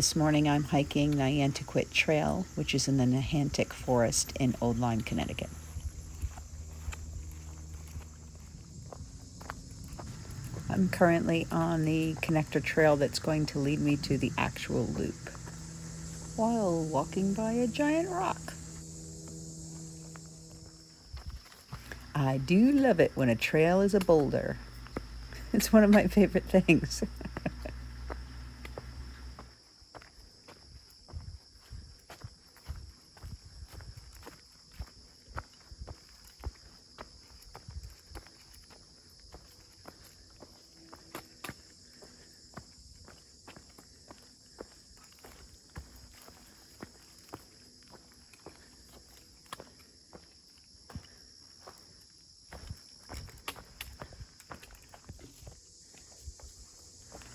This morning I'm hiking Nayantaquit Trail, which is in the Nehantic Forest in Old Lyme, Connecticut. I'm currently on the connector trail that's going to lead me to the actual loop, while walking by a giant rock. I do love it when a trail is a boulder. It's one of my favorite things.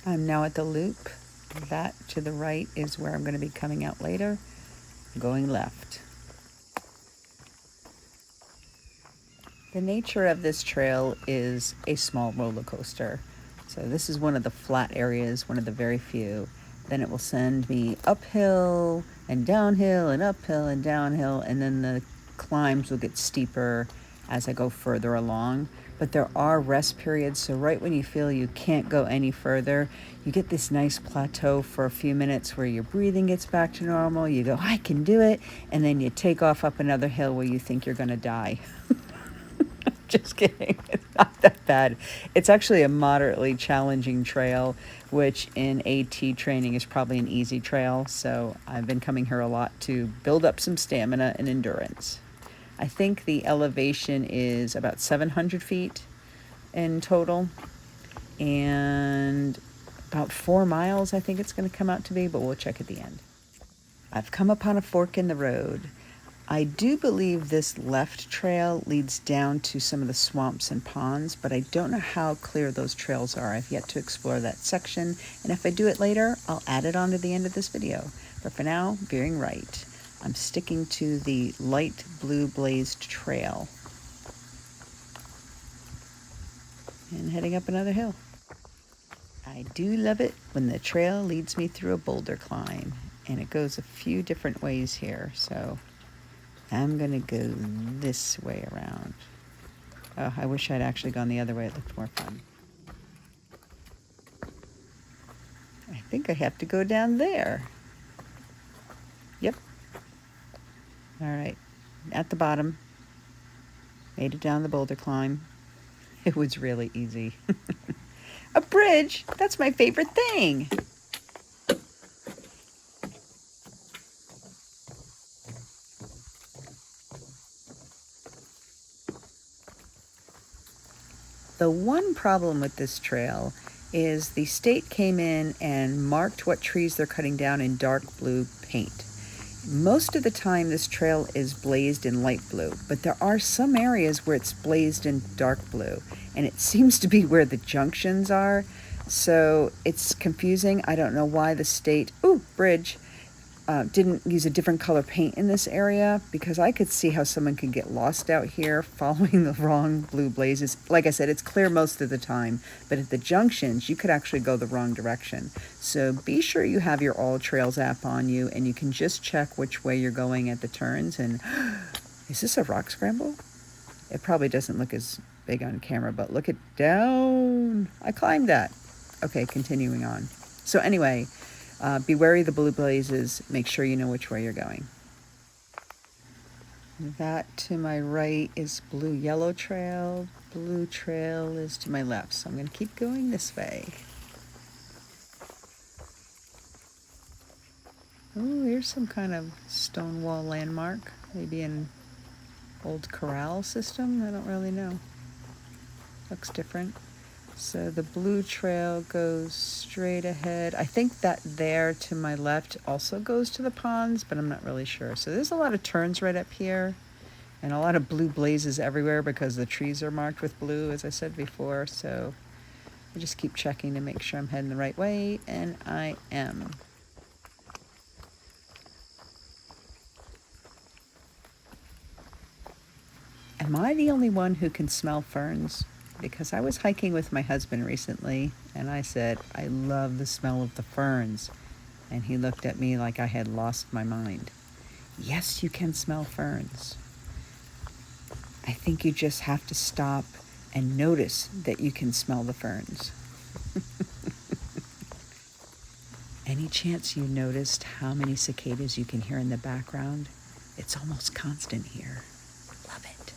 I'm now at the loop. That to the right is where I'm going to be coming out later, going left. The nature of this trail is a small roller coaster. So this is one of the flat areas, one of the very few. Then it will send me uphill and downhill and uphill and downhill, and then the climbs will get steeper as I go further along. But there are rest periods, so right when you feel you can't go any further, you get this nice plateau for a few minutes where your breathing gets back to normal. You go, I can do it, and then you take off up another hill where you think you're going to die. Just kidding. It's not that bad. It's actually a moderately challenging trail, which in AT training is probably an easy trail. So I've been coming here a lot to build up some stamina and endurance. I think the elevation is about 700 feet in total, and about 4 miles I think it's going to come out to be, but we'll check at the end. I've come upon a fork in the road. I do believe this left trail leads down to some of the swamps and ponds, but I don't know how clear those trails are. I've yet to explore that section, and if I do it later, I'll add it on to the end of this video. But for now, veering right. I'm sticking to the light blue blazed trail and heading up another hill. I do love it when the trail leads me through a boulder climb, and it goes a few different ways here, so I'm gonna go this way around. Oh, I wish I'd actually gone the other way. It looked more fun. I think I have to go down there. Yep. All right, at the bottom. Made it down the boulder climb. It was really easy. A bridge, that's my favorite thing. The one problem with this trail is the state came in and marked what trees they're cutting down in dark blue paint. Most of the time this trail is blazed in light blue, but there are some areas where it's blazed in dark blue, and it seems to be where the junctions are, so it's confusing. I don't know why the state, bridge, didn't use a different color paint in this area, because I could see how someone could get lost out here following the wrong blue blazes. Like I said, it's clear most of the time, but at the junctions, you could actually go the wrong direction. So be sure you have your All Trails app on you, and you can just check which way you're going at the turns. And is this a rock scramble? It probably doesn't look as big on camera, but look it down. I climbed that. Okay, continuing on. So anyway, be wary of the blue blazes. Make sure you know which way you're going. That to my right is blue-yellow trail. Blue trail is to my left, so I'm going to keep going this way. Oh, here's some kind of stone wall landmark. Maybe an old corral system? I don't really know. Looks different. So the blue trail goes straight ahead. I think that there to my left also goes to the ponds, but I'm not really sure. So there's a lot of turns right up here and a lot of blue blazes everywhere because the trees are marked with blue, as I said before. So I just keep checking to make sure I'm heading the right way, and I am. Am I the only one who can smell ferns? Because I was hiking with my husband recently, and I said, I love the smell of the ferns. And he looked at me like I had lost my mind. Yes, you can smell ferns. I think you just have to stop and notice that you can smell the ferns. Any chance you noticed how many cicadas you can hear in the background? It's almost constant here. Love it.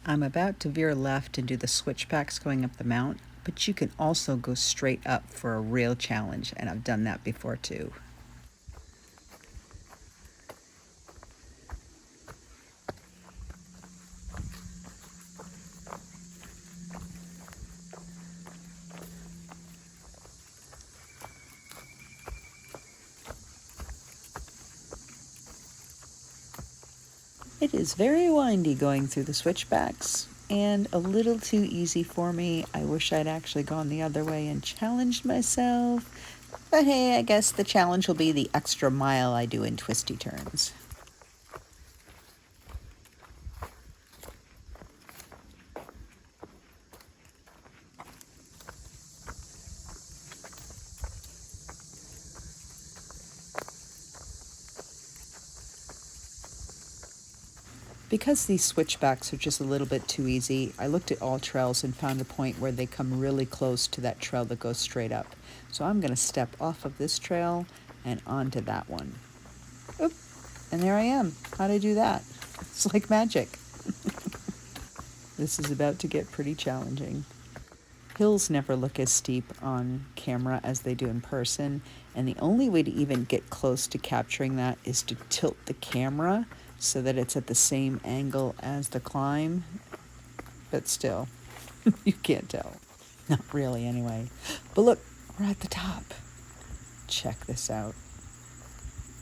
I'm about to veer left and do the switchbacks going up the mount, but you can also go straight up for a real challenge, and I've done that before too. It is very windy going through the switchbacks and a little too easy for me. I wish I'd actually gone the other way and challenged myself. But hey, I guess the challenge will be the extra mile I do in twisty turns. Because these switchbacks are just a little bit too easy, I looked at all trails and found a point where they come really close to that trail that goes straight up. So I'm going to step off of this trail and onto that one. Oop, and there I am. How'd I do that? It's like magic. This is about to get pretty challenging. Hills never look as steep on camera as they do in person, and the only way to even get close to capturing that is to tilt the camera so that it's at the same angle as the climb. But still, you can't tell. Not really, anyway. But look, we're at the top. Check this out.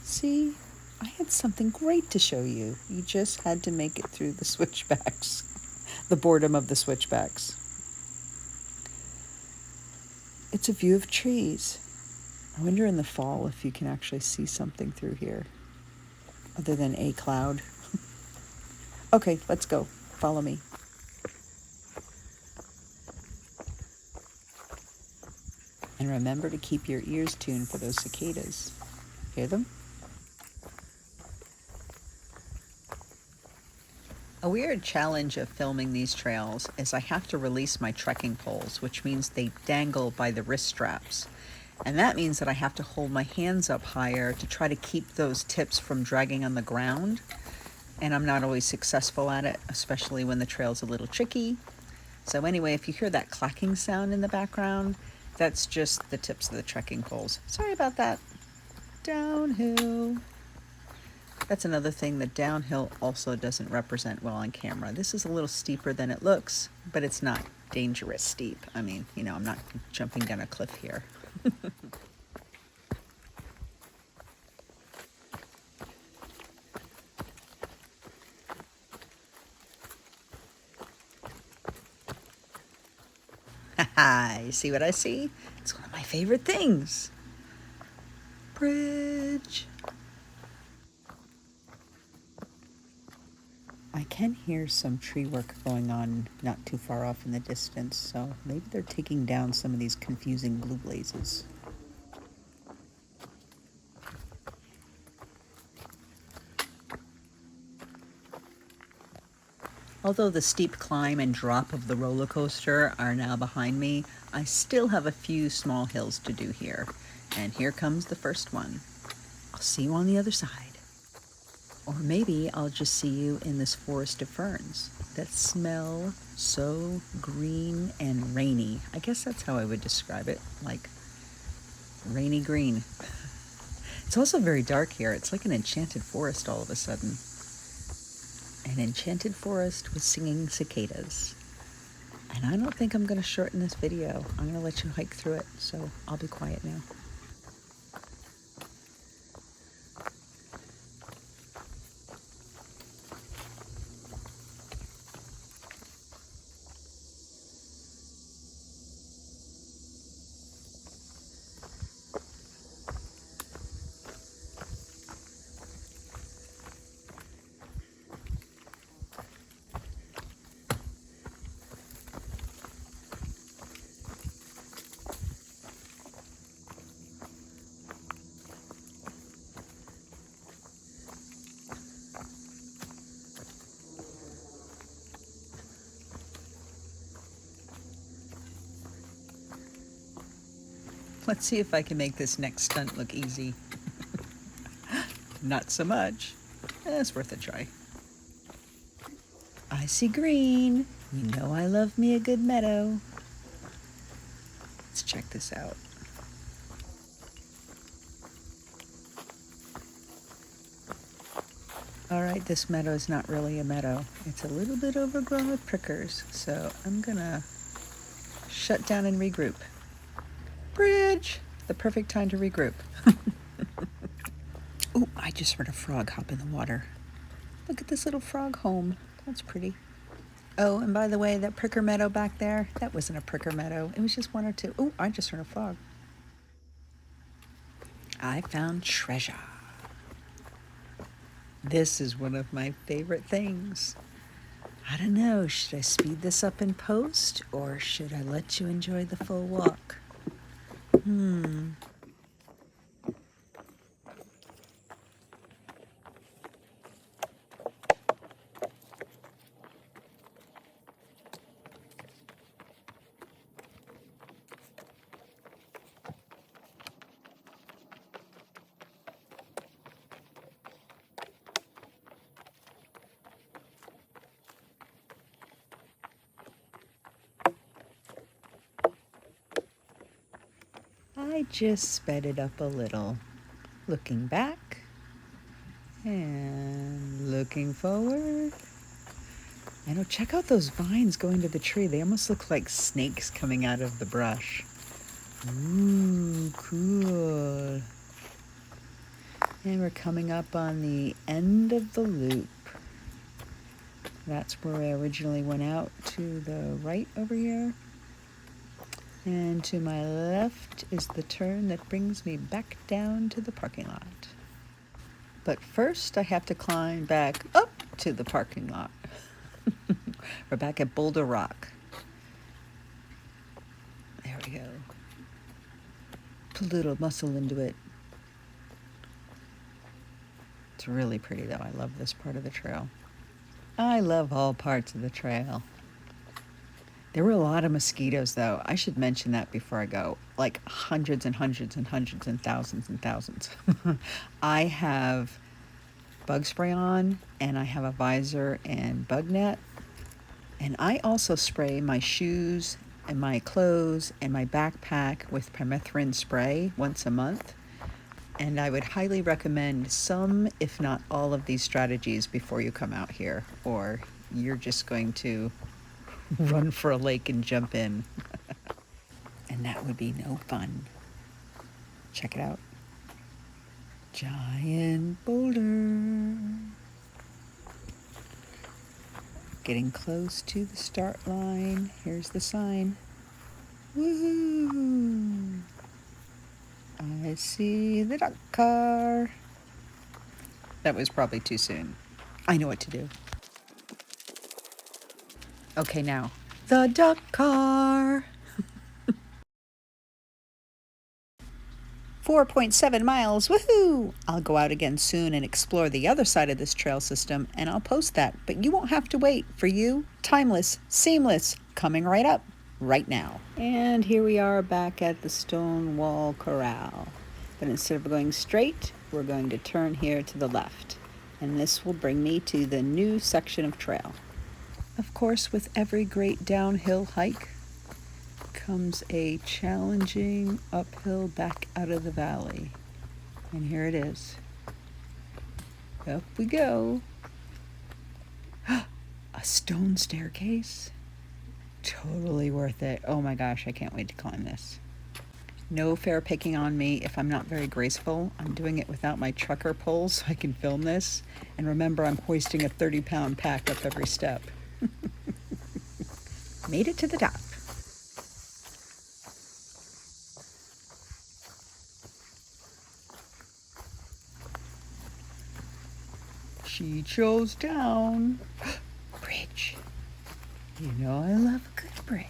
See, I had something great to show you. You just had to make it through the switchbacks, the boredom of the switchbacks. It's a view of trees. I wonder in the fall if you can actually see something through here other than a cloud. Okay, let's go. Follow me. And remember to keep your ears tuned for those cicadas. Hear them? A weird challenge of filming these trails is I have to release my trekking poles, which means they dangle by the wrist straps. And that means that I have to hold my hands up higher to try to keep those tips from dragging on the ground. And I'm not always successful at it, especially when the trail's a little tricky. So anyway, if you hear that clacking sound in the background, that's just the tips of the trekking poles. Sorry about that. Downhill. That's another thing, that downhill also doesn't represent well on camera. This is a little steeper than it looks, but it's not dangerous steep. I mean, you know, I'm not jumping down a cliff here. Haha, you see what I see? It's one of my favorite things. Bridge. I can hear some tree work going on not too far off in the distance, so maybe they're taking down some of these confusing blue blazes. Although the steep climb and drop of the roller coaster are now behind me, I still have a few small hills to do here. And here comes the first one. I'll see you on the other side. Or maybe I'll just see you in this forest of ferns that smell so green and rainy. I guess that's how I would describe it, like rainy green. It's also very dark here. It's like an enchanted forest all of a sudden. An enchanted forest with singing cicadas. And I don't think I'm going to shorten this video. I'm going to let you hike through it, so I'll be quiet now. Let's see if I can make this next stunt look easy. Not so much. It's worth a try. I see green. You know I love me a good meadow. Let's check this out. All right, this meadow is not really a meadow. It's a little bit overgrown with prickers, so I'm gonna shut down and regroup. Bridge! The perfect time to regroup. Oh, I just heard a frog hop in the water. Look at this little frog home. That's pretty. Oh, and by the way, that pricker meadow back there, that wasn't a pricker meadow. It was just one or two. Oh, I just heard a frog. I found treasure. This is one of my favorite things. I don't know, should I speed this up in post or should I let you enjoy the full walk? I just sped it up a little, looking back and looking forward. I know, check out those vines going to the tree. They almost look like snakes coming out of the brush. Ooh, cool. And we're coming up on the end of the loop. That's where I originally went out to the right over here. And to my left is the turn that brings me back down to the parking lot. But first I have to climb back up to the parking lot. We're back at Boulder Rock. There we go. Put a little muscle into it. It's really pretty though. I love this part of the trail. I love all parts of the trail. There were a lot of mosquitoes though. I should mention that before I go. Like hundreds and hundreds and hundreds and thousands and thousands. I have bug spray on and I have a visor and bug net. And I also spray my shoes and my clothes and my backpack with permethrin spray once a month. And I would highly recommend some, if not all of these strategies before you come out here, or you're just going to run for a lake and jump in. And that would be no fun. Check it out. Giant boulder. Getting close to the start line. Here's the sign. Woohoo! I see the duck car. That was probably too soon. I know what to do. Okay, now, the duck car. 4.7 miles, woohoo! I'll go out again soon and explore the other side of this trail system, and I'll post that. But you won't have to wait. For you, timeless, seamless, coming right up, right now. And here we are back at the Stone Wall Corral. But instead of going straight, we're going to turn here to the left. And this will bring me to the new section of trail. Of course, with every great downhill hike comes a challenging uphill back out of the valley. And here it is. Up we go. A stone staircase. Totally worth it. Oh my gosh, I can't wait to climb this. No fair picking on me if I'm not very graceful. I'm doing it without my trucker pole so I can film this. And remember, I'm hoisting a 30-pound pack up every step. Made it to the top. She chose down. Bridge. You know I love a good bridge.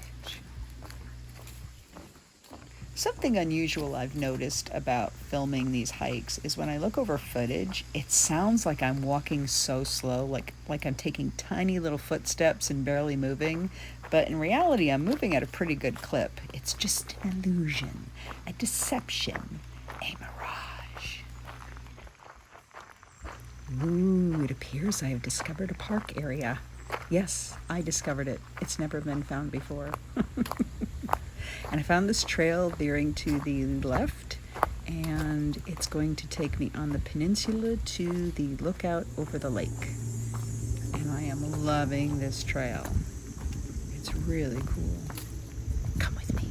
Something unusual I've noticed about filming these hikes is when I look over footage, it sounds like I'm walking so slow, like I'm taking tiny little footsteps and barely moving. But in reality, I'm moving at a pretty good clip. It's just an illusion, a deception, a mirage. Ooh, it appears I have discovered a park area. Yes, I discovered it. It's never been found before. And I found this trail veering to the left, and it's going to take me on the peninsula to the lookout over the lake. And I am loving this trail. It's really cool. Come with me.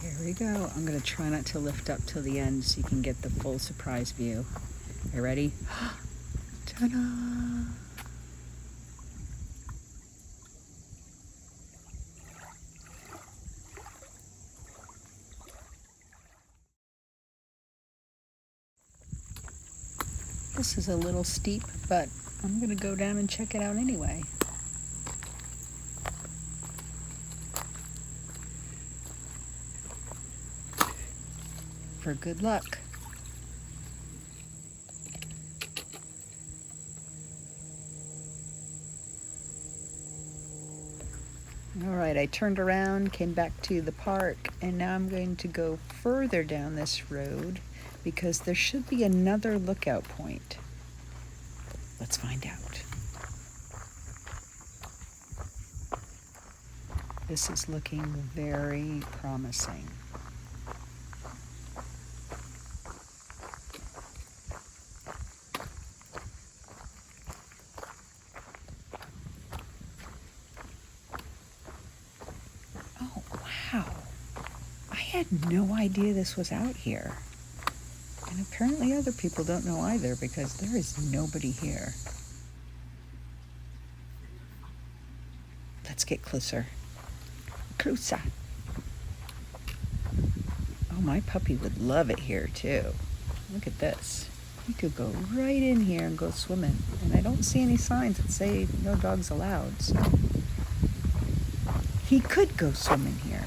Here we go. I'm going to try not to lift up till the end so you can get the full surprise view. You ready? Ta-da! This is a little steep, but I'm going to go down and check it out anyway. For good luck. All right, I turned around, came back to the park, and now I'm going to go further down this road because there should be another lookout point. Let's find out. This is looking very promising. Oh, wow. I had no idea this was out here. And apparently other people don't know either because there is nobody here. Let's get closer. Closer. Oh, my puppy would love it here too. Look at this. He could go right in here and go swimming. And I don't see any signs that say no dogs allowed, so he could go swimming here.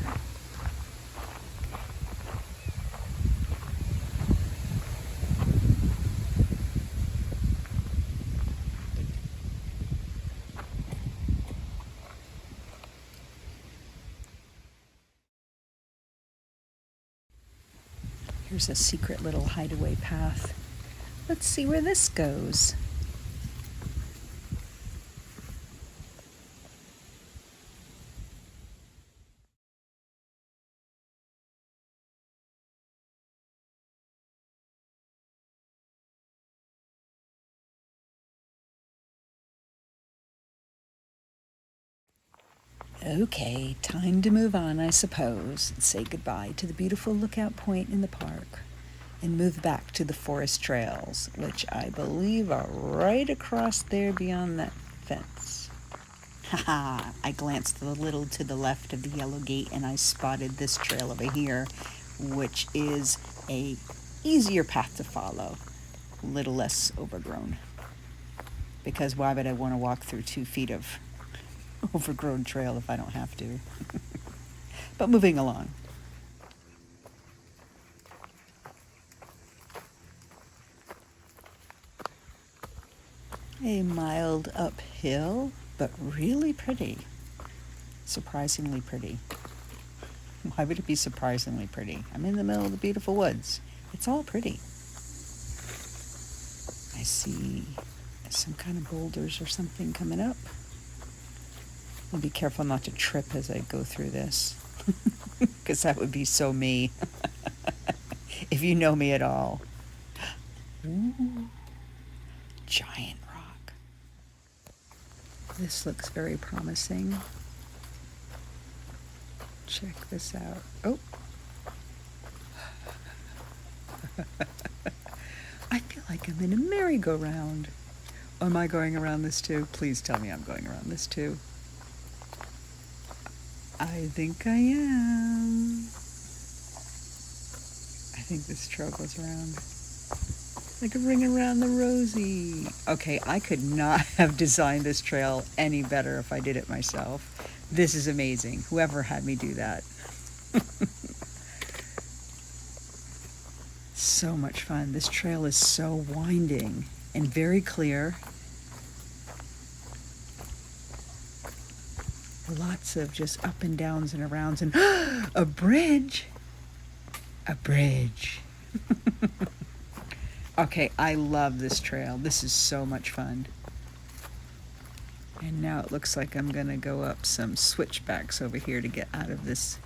Here's a secret little hideaway path. Let's see where this goes. Okay, time to move on, I suppose, and say goodbye to the beautiful lookout point in the park and move back to the forest trails, which I believe are right across there beyond that fence. Haha, I glanced a little to the left of the yellow gate and I spotted this trail over here, which is a easier path to follow, a little less overgrown. Because why would I want to walk through 2 feet of overgrown trail if I don't have to? But moving along. A mild uphill, but really pretty. Surprisingly pretty. Why would it be surprisingly pretty? I'm in the middle of the beautiful woods. It's all pretty. I see some kind of boulders or something coming up. I'll be careful not to trip as I go through this, because that would be so me, if you know me at all. Ooh, giant rock. This looks very promising. Check this out. Oh. I feel like I'm in a merry-go-round. Am I going around this too? Please tell me I'm going around this too. I think I am. I think this trail goes around like a ring around the rosy. Okay, I could not have designed this trail any better if I did it myself. This is amazing. Whoever had me do that. So much fun. This trail is so winding and very clear. Lots of just up and downs and arounds and a bridge. A bridge. Okay, I love this trail. This is so much fun. And now it looks like I'm gonna go up some switchbacks over here to get out of this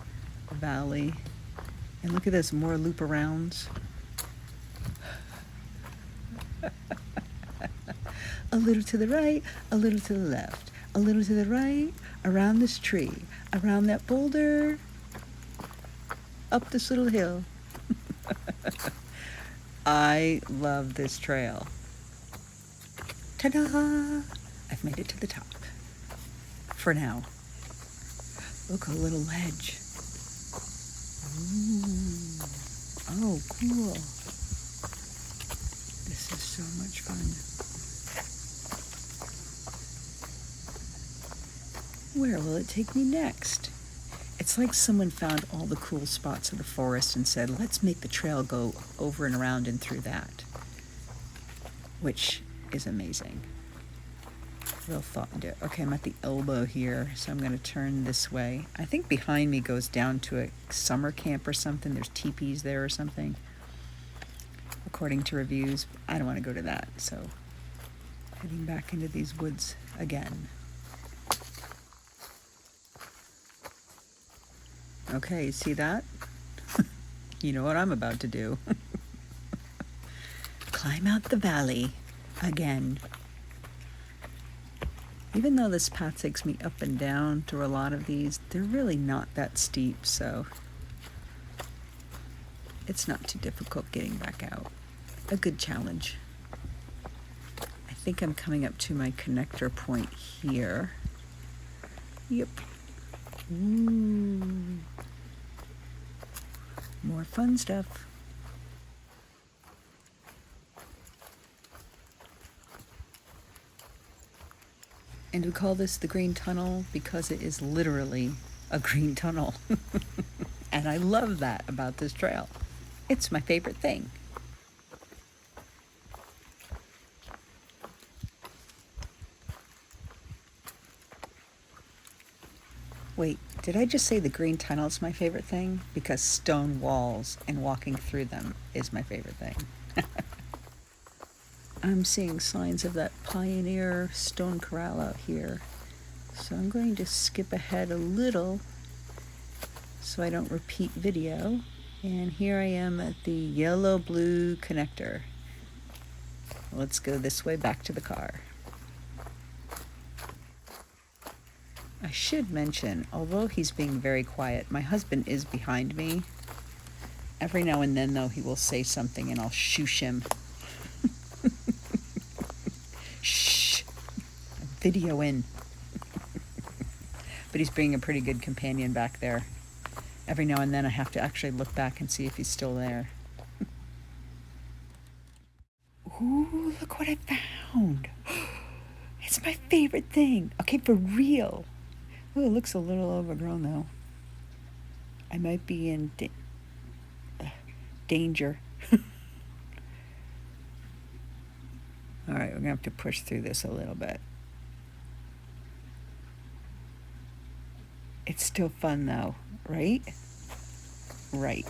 valley. And look at this, more loop arounds. A little to the right, a little to the left, a little to the right, around this tree, around that boulder, up this little hill. I love this trail. Ta-da! I've made it to the top. For now. Look, a little ledge. Ooh. Oh, cool. This is so much fun. Where will it take me next? It's like someone found all the cool spots of the forest and said, let's make the trail go over and around and through that. Which is amazing. Real thought into it. Okay, I'm at the elbow here, so I'm going to turn this way. I think behind me goes down to a summer camp or something. There's teepees there or something, according to reviews. I don't want to go to that, so heading back into these woods again. Okay, see that? You know what I'm about to do. Climb out the valley again. Even though this path takes me up and down through a lot of these, they're really not that steep, so it's not too difficult getting back out. A good challenge. I think I'm coming up to my connector point here. Yep. Ooh. More fun stuff. And we call this the Green Tunnel because it is literally a green tunnel. And I love that about this trail. It's my favorite thing. Wait, did I just say the green tunnel is my favorite thing? Because stone walls and walking through them is my favorite thing. I'm seeing signs of that pioneer stone corral out here. So I'm going to skip ahead a little so I don't repeat video. And here I am at the yellow-blue connector. Let's go this way back to the car. I should mention, although he's being very quiet, my husband is behind me. Every now and then, though, he will say something and I'll shoosh him. Shh! Video in. But he's being a pretty good companion back there. Every now and then I have to actually look back and see if he's still there. Ooh, look what I found. It's my favorite thing. Okay, for real. Oh, it looks a little overgrown though. I might be in danger. All right, we're gonna have to push through this a little bit. It's still fun though, right? Right.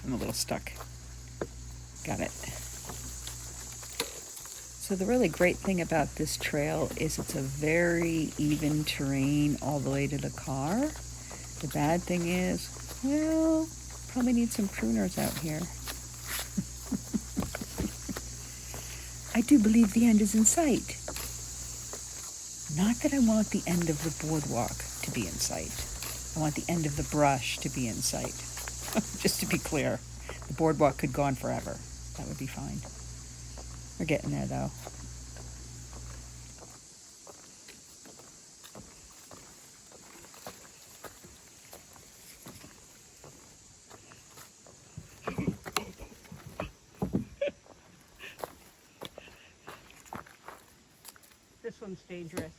I'm a little stuck. Got it. So the really great thing about this trail is it's a very even terrain all the way to the car. The bad thing is, well, probably need some pruners out here. I do believe the end is in sight. Not that I want the end of the boardwalk to be in sight. I want the end of the brush to be in sight. Just to be clear, the boardwalk could go on forever. That would be fine. We're getting there though. one's dangerous.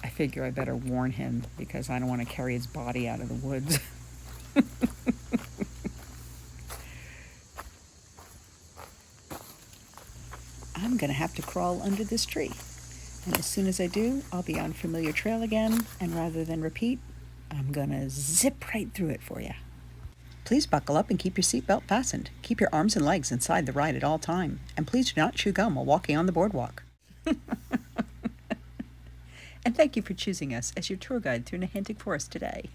I figure I better warn him because I don't want to carry his body out of the woods. I'm going to have to crawl under this tree. And as soon as I do, I'll be on familiar trail again. And rather than repeat, I'm going to zip right through it for you. Please buckle up and keep your seatbelt fastened. Keep your arms and legs inside the ride at all time. And please do not chew gum while walking on the boardwalk. And thank you for choosing us as your tour guide through Nehantic Forest today.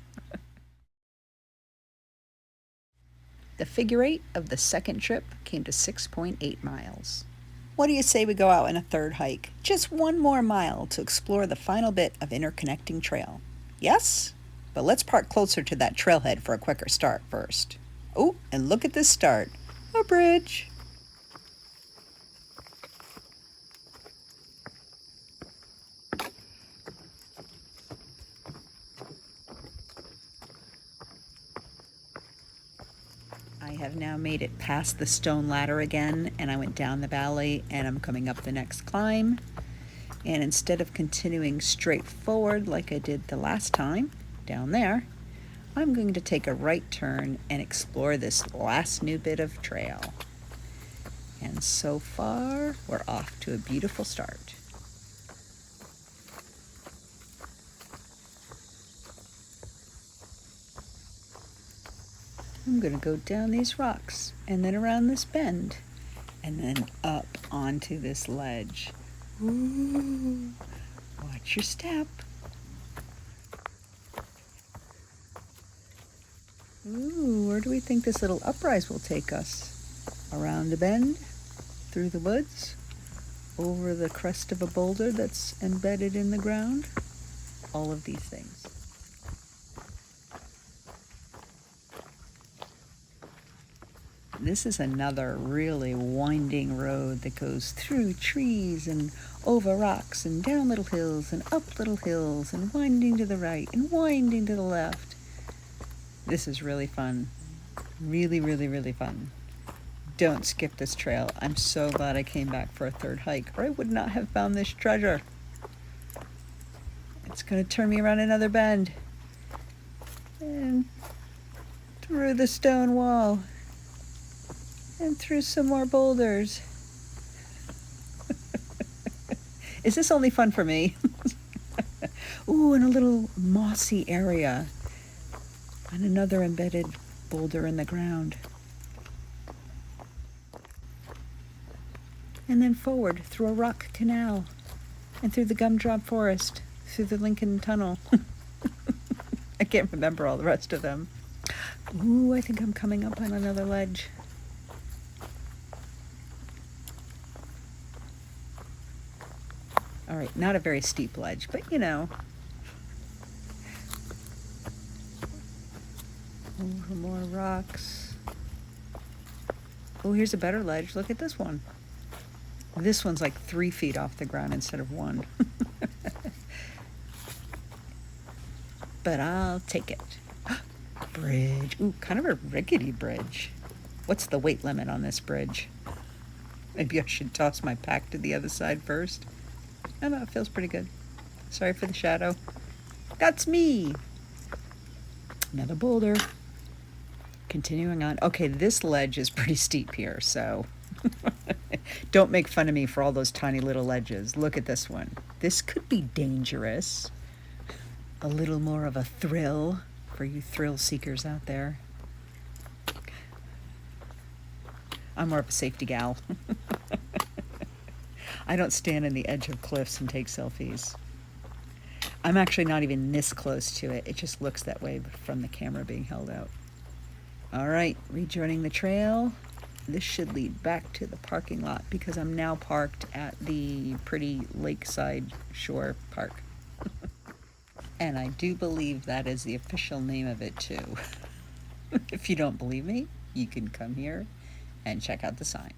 The figure eight of the second trip came to 6.8 miles. What do you say we go out on a third hike? Just one more mile to explore the final bit of interconnecting trail. Yes? But let's park closer to that trailhead for a quicker start first. Oh, and look at this start. A bridge. I have now made it past the stone ladder again, and I went down the valley and I'm coming up the next climb. And instead of continuing straight forward like I did the last time, down there, I'm going to take a right turn and explore this last new bit of trail. And so far, we're off to a beautiful start. I'm going to go down these rocks and then around this bend and then up onto this ledge. Ooh, watch your step. Ooh, where do we think this little uprise will take us? Around a bend, through the woods, over the crest of a boulder that's embedded in the ground. All of these things. This is another really winding road that goes through trees and over rocks and down little hills and up little hills and winding to the right and winding to the left. This is really fun. Really, really, really fun. Don't skip this trail. I'm so glad I came back for a third hike, or I would not have found this treasure. It's going to turn me around another bend and through the stone wall. And through some more boulders. Is this only fun for me? Ooh, and a little mossy area. And another embedded boulder in the ground. And then forward through a rock canal. And through the gumdrop forest. Through the Lincoln Tunnel. I can't remember all the rest of them. Ooh, I think I'm coming up on another ledge. All right, not a very steep ledge, but you know. Over more rocks. Oh, here's a better ledge. Look at this one. This one's like 3 feet off the ground instead of 1. But I'll take it. Bridge. Ooh, kind of a rickety bridge. What's the weight limit on this bridge? Maybe I should toss my pack to the other side first. I don't know, it feels pretty good. Sorry for the shadow. That's me. Another boulder. Continuing on. Okay, this ledge is pretty steep here, so don't make fun of me for all those tiny little ledges. Look at this one. This could be dangerous. A little more of a thrill for you thrill seekers out there. I'm more of a safety gal. I don't stand on the edge of cliffs and take selfies. I'm actually not even this close to it. It just looks that way from the camera being held out. All right, rejoining the trail. This should lead back to the parking lot because I'm now parked at the pretty lakeside shore park. And I do believe that is the official name of it too. If you don't believe me, you can come here and check out the sign.